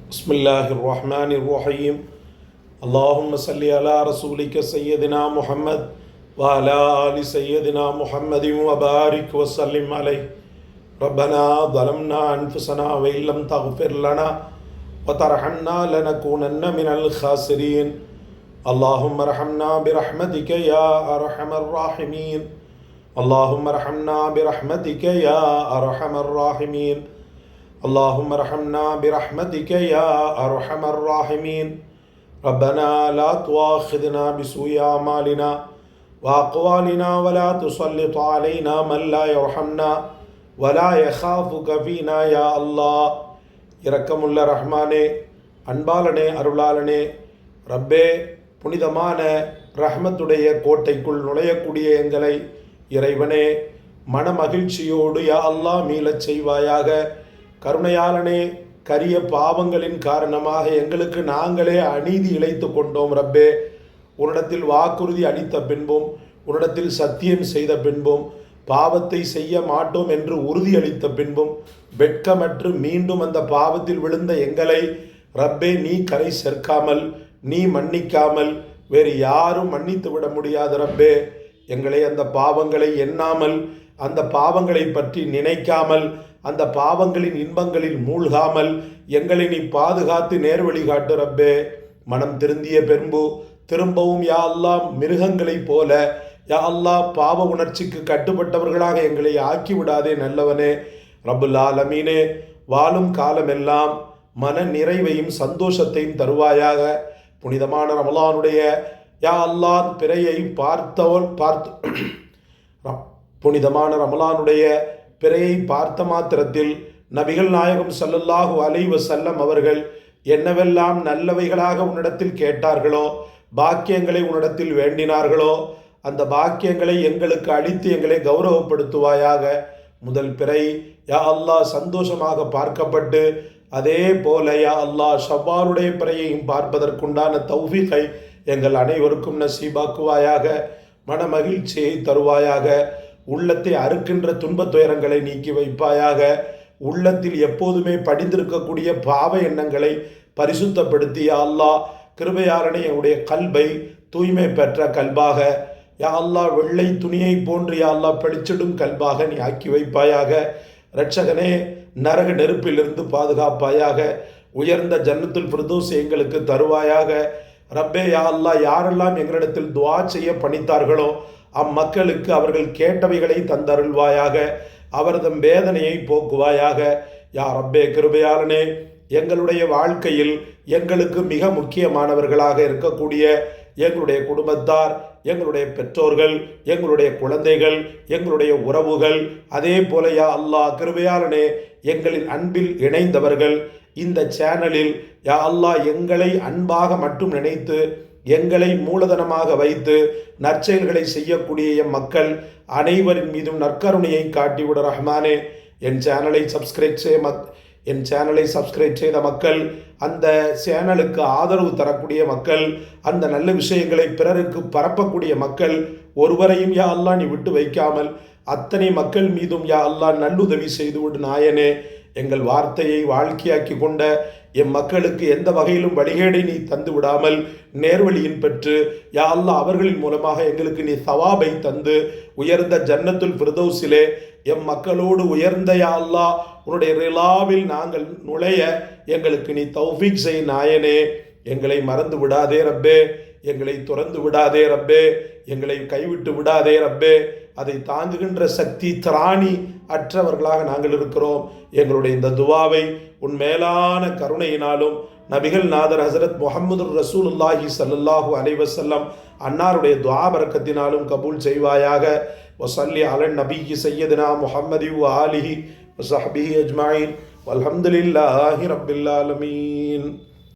பிஸ்மில்லாஹிர்ரஹ்மானிர்ரஹீம். அல்லாஹும்ம ஸல்லி அலா ரசூலிக சய்யதினா முஹம்மத் வ அலா ஆலி சய்யதினா முஹம்மதின் வ பாரிக் வ ஸல்லிம் அலைஹி. ரப்பனா ظلمنا أنفسنا وإن لم تغفر لنا وترحمنا لنكونن من الخاسرين. اللهم ارحمنا برحمتك يا أرحم الراحمين. اللهم ارحمنا برحمتك يا أرحم الراحمين. اللهم ارحمنا برحمتك يا أرحم الراحمين. ربنا لا تؤاخذنا بسوء أعمالنا وأقوالنا ولا تسلط علينا من لا يرحمنا ولا يخافك فينا يا الله. இரக்கமுள்ள ரஹ்மானே, அன்பாளனே, அருளாளனே, ரப்பே, புனிதமான ரஹ்மத்துடைய கோட்டைக்குள் நுழையக்கூடிய எங்களை இறைவனே மனமகிழ்ச்சியோடு யா அல்லாஹ் மீளச் செய்வாயாக. கருணையாளனே, கரிய பாவங்களின் காரணமாக எங்களுக்கு நாங்களே அநீதி இழைத்து கொண்டோம். ரப்பே, உன்னிடத்தில் வாக்குறுதி அளித்த பின்பும் உன்னிடத்தில் சத்தியம் செய்த பின்பும் பாவத்தை செய்ய மாட்டோம் என்று உறுதியளித்த பின்பும் வெட்கமற்று மீண்டும் அந்த பாவத்தில் விழுந்த எங்களை ரப்பே நீ கரை சேர்க்காமல், நீ மன்னிக்காமல் வேறு யாரும் மன்னித்து விட முடியாது. ரப்பே, எங்களை அந்த பாவங்களை எண்ணாமல், அந்த பாவங்களை பற்றி நினைக்காமல், அந்த பாவங்களின் இன்பங்களில் மூழ்காமல் எங்களை நீ பாதுகாத்து நேர்வழி காட்டு. ரப்பே, மனம் திருந்திய பெரும்பு திரும்பவும் யா அல்லாஹ் மிருகங்களைப் போல யா அல்லாஹ் பாவ உணர்ச்சிக்கு கட்டுப்பட்டவர்களாக எங்களை ஆக்கி விடாதே நல்லவனே. ரப்புல் ஆலமீனே, வாழும் காலமெல்லாம் மன நிறைவையும் சந்தோஷத்தையும் தருவாயாக. புனிதமான ரமலானுடைய யா அல்லாஹ் பிறையை புனிதமான ரமலானுடைய பிறையை பார்த்த மாத்திரத்தில் நபிகள் நாயகம் ஸல்லல்லாஹு அலைஹி வஸல்லம் அவர்கள் என்னவெல்லாம் நல்லவைகளாக உன்னிடத்தில் கேட்டார்களோ, பாக்கியங்களை உன்னிடத்தில் வேண்டினார்களோ, அந்த பாக்கியங்களை எங்களுக்கு அளித்து எங்களை கௌரவப்படுத்துவாயாக. முதல் பிறை யா அல்லாஹ் சந்தோஷமாக பார்க்கப்பட்டு அதே போல யா அல்லாஹ் ஷவ்வாலுடைய பிறையையும் பார்ப்பதற்குண்டான தௌஃபீகை எங்கள் அனைவருக்கும் நசீபாக்குவாயாக. மன மகிழ்ச்சியை தருவாயாக. உள்ளத்தை அறுக்கின்ற துன்பத் துயரங்களை நீக்கி வைப்பாயாக. உள்ளத்தில் எப்போதுமே படிந்திருக்கக்கூடிய பாவ எண்ணங்களை பரிசுத்தப்படுத்தி யா அல்லாஹ் கிருபையாளனே என்னுடைய கல்பை தூய்மை பெற்ற கல்பாக யா அல்லாஹ் வெள்ளை துணியை போன்று யா அல்லாஹ் பளிச்சிடும் கல்பாக நீ ஆக்கி வைப்பாயாக. இரட்சகனே, நரக நெருப்பிலிருந்து பாதுகாப்பாயாக. உயர்ந்த ஜன்னத்துல் ஃபிர்தௌஸ் எங்களுக்கு தருவாயாக. ரப்பே, யா அல்லாஹ் யாரெல்லாம் எங்களிடத்தில் துஆ செய்ய பணித்தார்களோ அம்மக்களுக்கு அவர்கள் கேட்டவைகளை தந்தருள்வாயாக. அவரது வேதனையை போக்குவாயாக. யா ரப்பே, கிருபையாளனே, எங்களுடைய வாழ்க்கையில் எங்களுக்கு மிக முக்கியமானவர்களாக இருக்கக்கூடிய எங்களுடைய குடும்பத்தார், எங்களுடைய பெற்றோர்கள், எங்களுடைய குழந்தைகள், எங்களுடைய உறவுகள், அதே போல யா அல்லாஹ் கிருபையாளனே எங்களின் அன்பில் இணைந்தவர்கள் இந்த சேனலில் யா அல்லாஹ் எங்களை அன்பாக மட்டும் நினைத்து எங்களை மூலதனமாக வைத்து நற்செயல்களை செய்யக்கூடிய எம் மக்கள் அனைவரின் மீதும் நற்கருணையை காட்டிவிட ரஹ்மானே. என் சேனலை சப்ஸ்கிரைப் செய்த மக்கள், அந்த சேனலுக்கு ஆதரவு தரக்கூடிய மக்கள், அந்த நல்ல விஷயங்களை பிறருக்கு பரப்பக்கூடிய மக்கள் ஒருவரையும் யா அல்லாஹ் நீ விட்டு வைக்காமல் அத்தனை மக்கள் மீதும் யா அல்லாஹ் நல்லுதவி செய்துவிடு நாயனே. எங்கள் வார்த்தையை வாழ்க்கையாக்கி கொண்ட எம் மக்களுக்கு எந்த வகையிலும் வழிகேடை நீ தந்து விடாமல் நேர்வழியின் பெற்று யா அல்லாஹ் அவர்களின் மூலமாக எங்களுக்கு நீ சவாபை தந்து உயர்ந்த ஜன்னத்துல் ஃபிர்தௌஸிலே எம் மக்களோடு உயர்ந்த யா அல்லாஹ் உன்னுடைய ரிலாவில் நாங்கள் நுழைய எங்களுக்கு நீ தௌஃபீக் செய் நாயனே. எங்களை மறந்து விடாதே ரப்பே, எங்களை துறந்து விடாதே ரப்பே, எங்களை கைவிட்டு விடாதே ரப்பே. அதை தாங்குகின்ற சக்தி திராணி அற்றவர்களாக நாங்கள் இருக்கிறோம். எங்களுடைய இந்த துவாவை உன் மேலான கருணையினாலும் நபிகள் நாதர் ஹஸரத் முஹம்மது ரசூலுல்லாஹி ஸல்லல்லாஹு அலைஹி வஸல்லம் அன்னாருடைய துஆ பரக்கத்தினாலும் கபூல் செய்வாயாக. வஸல்லி அலன் நபிய்யி சய்யதினா முஹம்மதி வ ஆலிஹி வ ஸஹ்பிஹி அஜ்மஈன் வல்ஹம்துலில்லாஹி ரப்பில் ஆலமீன்.